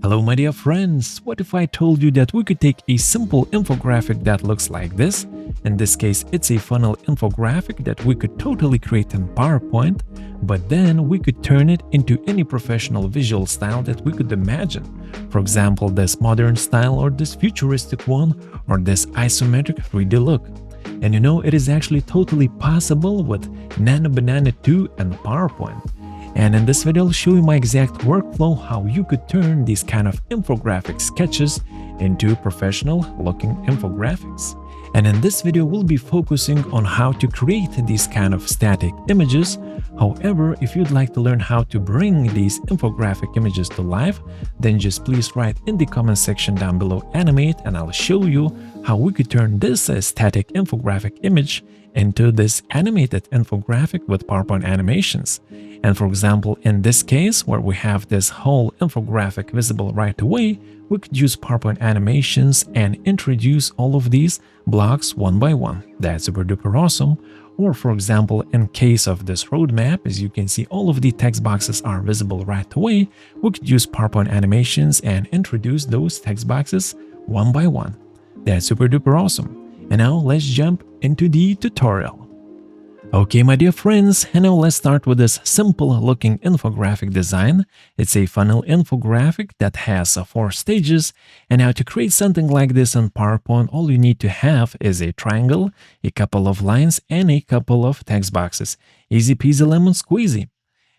Hello my dear friends, what if I told you that we could take a simple infographic that looks like this? In this case, it's a funnel infographic that we could totally create in PowerPoint, but then we could turn it into any professional visual style that we could imagine. For example, this modern style or this futuristic one or this isometric 3D look. And you know, it is actually totally possible with Nano Banana 2 and PowerPoint. And in this video, I'll show you my exact workflow, how you could turn these kind of infographic sketches into professional looking infographics. And in this video, we'll be focusing on how to create these kind of static images. However, if you'd like to learn how to bring these infographic images to life, then just please write in the comment section down below ANIMATE, and I'll show you how we could turn this static infographic image into this animated infographic with PowerPoint animations. And for example, in this case, where we have this whole infographic visible right away, we could use PowerPoint animations and introduce all of these blocks one by one. That's super duper awesome. Or for example, in case of this roadmap, as you can see, all of the text boxes are visible right away. We could use PowerPoint animations and introduce those text boxes one by one. That's super duper awesome. And now let's jump into the tutorial. Okay, my dear friends, and now let's start with this simple looking infographic design. It's a funnel infographic that has 4 stages. And now to create something like this in PowerPoint, all you need to have is a triangle, a couple of lines, and a couple of text boxes. Easy peasy lemon squeezy.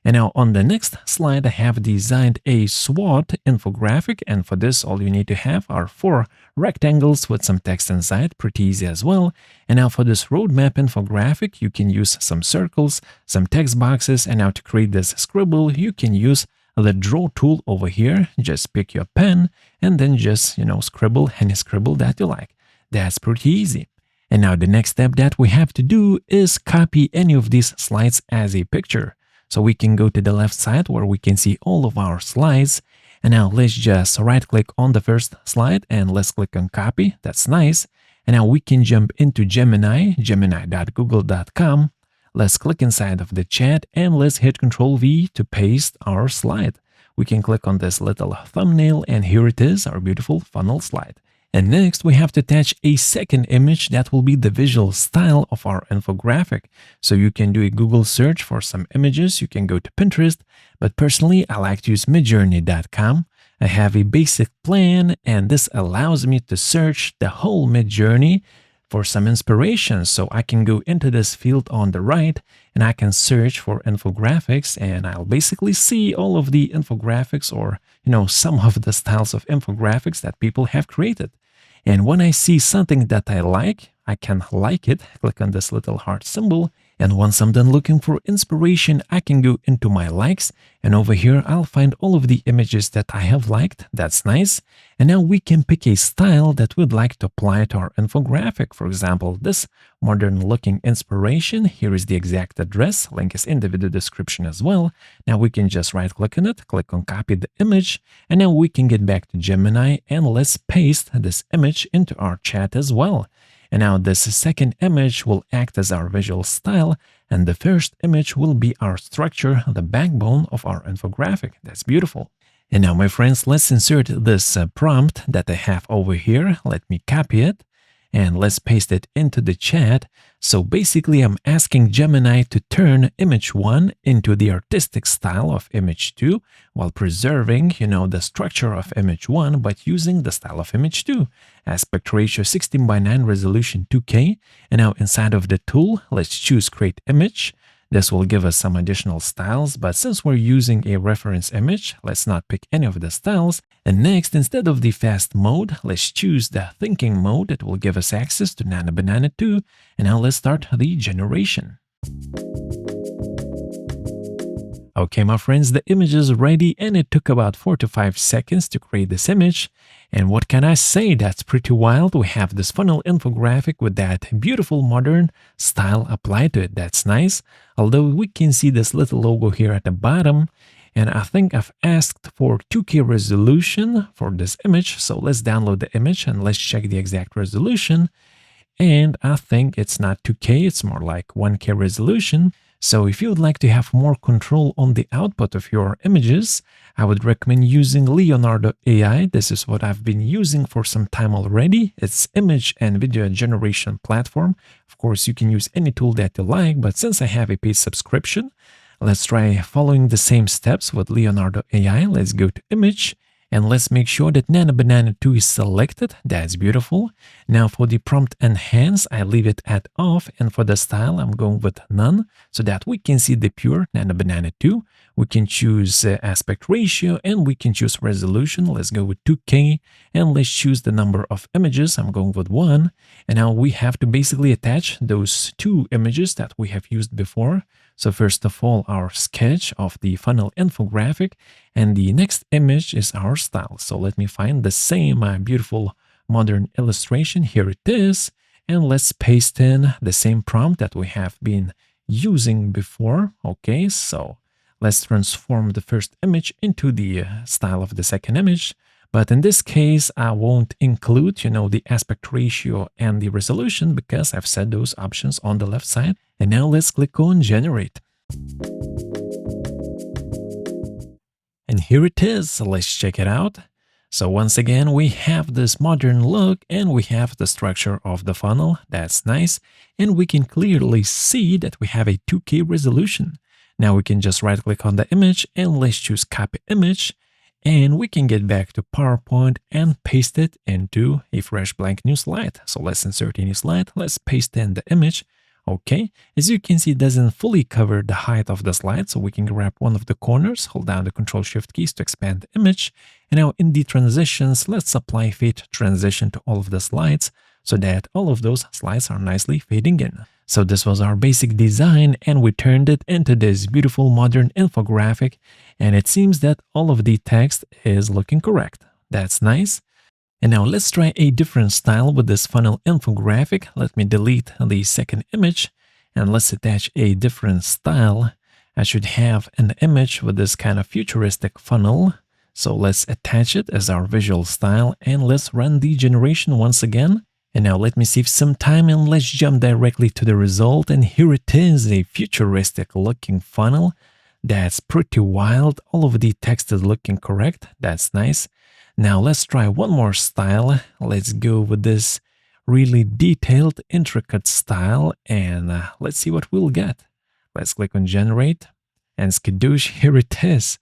And now on the next slide, I have designed a SWOT infographic, and for this all you need to have are 4 rectangles with some text inside, pretty easy as well. And now for this roadmap infographic, you can use some circles, some text boxes, and now to create this scribble, you can use the draw tool over here. Just pick your pen and then just, scribble any scribble that you like. That's pretty easy. And now the next step that we have to do is copy any of these slides as a picture. So we can go to the left side where we can see all of our slides. And now let's just right click on the first slide and let's click on copy. That's nice. And now we can jump into Gemini, gemini.google.com. Let's click inside of the chat and let's hit Ctrl V to paste our slide. We can click on this little thumbnail and here it is, our beautiful funnel slide. And next, we have to attach a second image that will be the visual style of our infographic. So you can do a Google search for some images, you can go to Pinterest, but personally, I like to use Midjourney.com. I have a basic plan, and this allows me to search the whole Midjourney for some inspiration. So I can go into this field on the right, and I can search for infographics, and I'll basically see all of the infographics or, some of the styles of infographics that people have created. And when I see something that I like, I can like it, click on this little heart symbol. And once I'm done looking for inspiration, I can go into my likes. And over here, I'll find all of the images that I have liked. That's nice. And now we can pick a style that we'd like to apply to our infographic. For example, this modern looking inspiration. Here is the exact address. Link is in the video description as well. Now we can just right click on it, click on copy the image. And now we can get back to Gemini and let's paste this image into our chat as well. And now this second image will act as our visual style, and the first image will be our structure, the backbone of our infographic. That's beautiful. And now, my friends, let's insert this prompt that I have over here. Let me copy it and let's paste it into the chat. So basically, I'm asking Gemini to turn image 1 into the artistic style of image 2 while preserving, the structure of image 1, but using the style of image 2. Aspect ratio 16:9, resolution 2K. And now inside of the tool, let's choose create image. This will give us some additional styles, but since we're using a reference image, let's not pick any of the styles. And next, instead of the fast mode, let's choose the thinking mode that will give us access to Nano Banana 2. And now let's start the generation. Okay, my friends, the image is ready and it took about 4 to 5 seconds to create this image. And what can I say? That's pretty wild. We have this funnel infographic with that beautiful modern style applied to it. That's nice. Although we can see this little logo here at the bottom. And I think I've asked for 2K resolution for this image. So let's download the image and let's check the exact resolution. And I think it's not 2K, it's more like 1K resolution. So if you would like to have more control on the output of your images, I would recommend using Leonardo AI. This is what I've been using for some time already. It's image and video generation platform. Of course, you can use any tool that you like, but since I have a paid subscription, let's try following the same steps with Leonardo AI. Let's go to image. And let's make sure that Nano Banana 2 is selected. That's beautiful. Now for the prompt enhance, I leave it at off. And for the style, I'm going with none so that we can see the pure Nano Banana 2. We can choose aspect ratio and we can choose resolution. Let's go with 2K and let's choose the number of images. I'm going with 1. And now we have to basically attach those 2 images that we have used before. So first of all, our sketch of the funnel infographic, and the next image is our style. So let me find the same beautiful modern illustration. Here it is. And let's paste in the same prompt that we have been using before. Okay, so let's transform the first image into the style of the second image. But in this case, I won't include, the aspect ratio and the resolution because I've set those options on the left side. And now let's click on generate. And here it is. So let's check it out. So once again, we have this modern look and we have the structure of the funnel. That's nice. And we can clearly see that we have a 2K resolution. Now we can just right click on the image and let's choose copy image. And we can get back to PowerPoint and paste it into a fresh blank new slide. So let's insert a new slide. Let's paste in the image. Okay, as you can see, it doesn't fully cover the height of the slide, so we can grab one of the corners, hold down the Ctrl-Shift keys to expand the image. And now in the transitions, let's apply fade transition to all of the slides so that all of those slides are nicely fading in. So this was our basic design and we turned it into this beautiful modern infographic. And it seems that all of the text is looking correct. That's nice. And now let's try a different style with this funnel infographic. Let me delete the second image and let's attach a different style. I should have an image with this kind of futuristic funnel. So let's attach it as our visual style and let's run the generation once again. And now let me save some time and let's jump directly to the result. And here it is, a futuristic looking funnel. That's pretty wild. All of the text is looking correct. That's nice. Now let's try one more style. Let's go with this really detailed, intricate style and let's see what we'll get. Let's click on generate and skadoosh, here it is.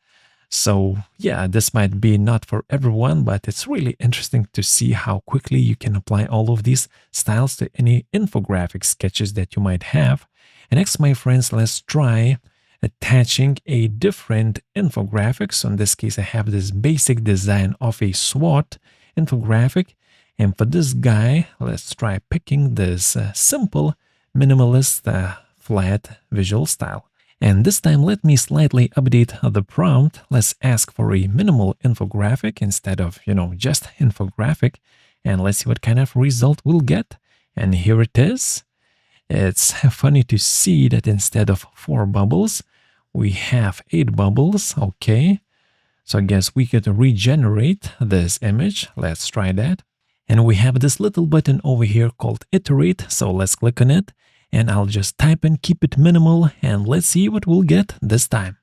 So yeah, this might be not for everyone, but it's really interesting to see how quickly you can apply all of these styles to any infographic sketches that you might have. And next, my friends, let's try attaching a different infographic. So in this case, I have this basic design of a SWOT infographic. And for this guy, let's try picking this simple, minimalist, flat visual style. And this time, let me slightly update the prompt. Let's ask for a minimal infographic instead of, just infographic. And let's see what kind of result we'll get. And here it is. It's funny to see that instead of 4 bubbles, we have 8 bubbles. Okay, so I guess we could regenerate this image. Let's try that. And we have this little button over here called iterate. So let's click on it and I'll just type and keep it minimal and let's see what we'll get this time.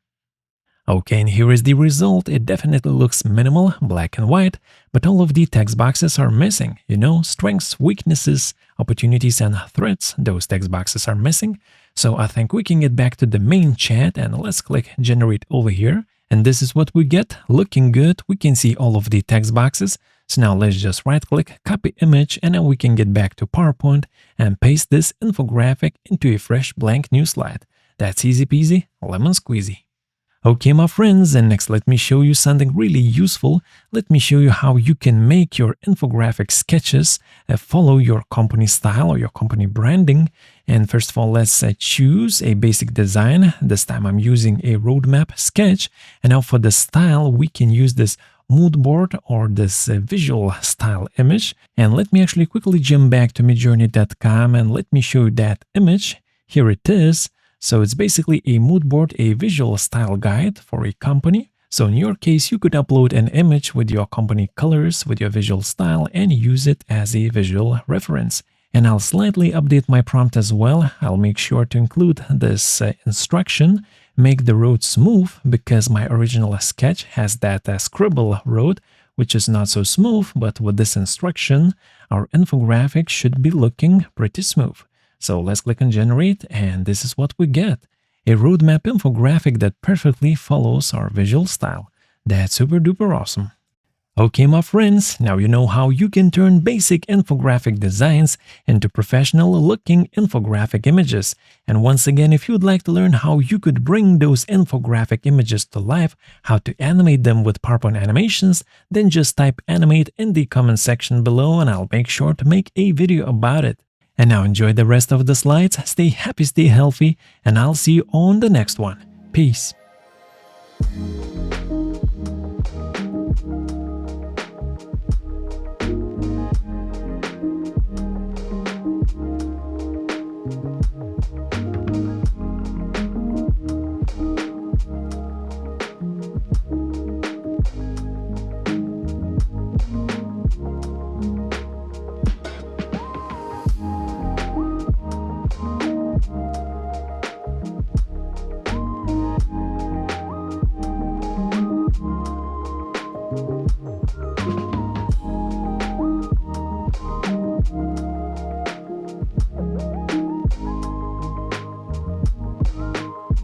Okay, and here is the result. It definitely looks minimal, black and white, but all of the text boxes are missing. Strengths, weaknesses, opportunities, and threats. Those text boxes are missing. So I think we can get back to the main chat and let's click generate over here. And this is what we get. Looking good. We can see all of the text boxes. So now let's just right click, copy image, and now we can get back to PowerPoint and paste this infographic into a fresh blank new slide. That's easy peasy, lemon squeezy. Okay, my friends, and next let me show you something really useful. Let me show you how you can make your infographic sketches follow your company style or your company branding. And first of all, let's choose a basic design. This time I'm using a roadmap sketch. And now for the style, we can use this mood board or this visual style image. And let me actually quickly jump back to midjourney.com and let me show you that image. Here it is. So it's basically a mood board, a visual style guide for a company. So in your case, you could upload an image with your company colors, with your visual style, and use it as a visual reference. And I'll slightly update my prompt as well. I'll make sure to include this instruction, make the road smooth, because my original sketch has that scribble road, which is not so smooth, but with this instruction, our infographic should be looking pretty smooth. So let's click on generate, and this is what we get. A roadmap infographic that perfectly follows our visual style. That's super duper awesome. Okay, my friends, now you know how you can turn basic infographic designs into professional-looking infographic images. And once again, if you'd like to learn how you could bring those infographic images to life, how to animate them with PowerPoint animations, then just type animate in the comment section below and I'll make sure to make a video about it. And now enjoy the rest of the slides, stay happy, stay healthy, and I'll see you on the next one. Peace.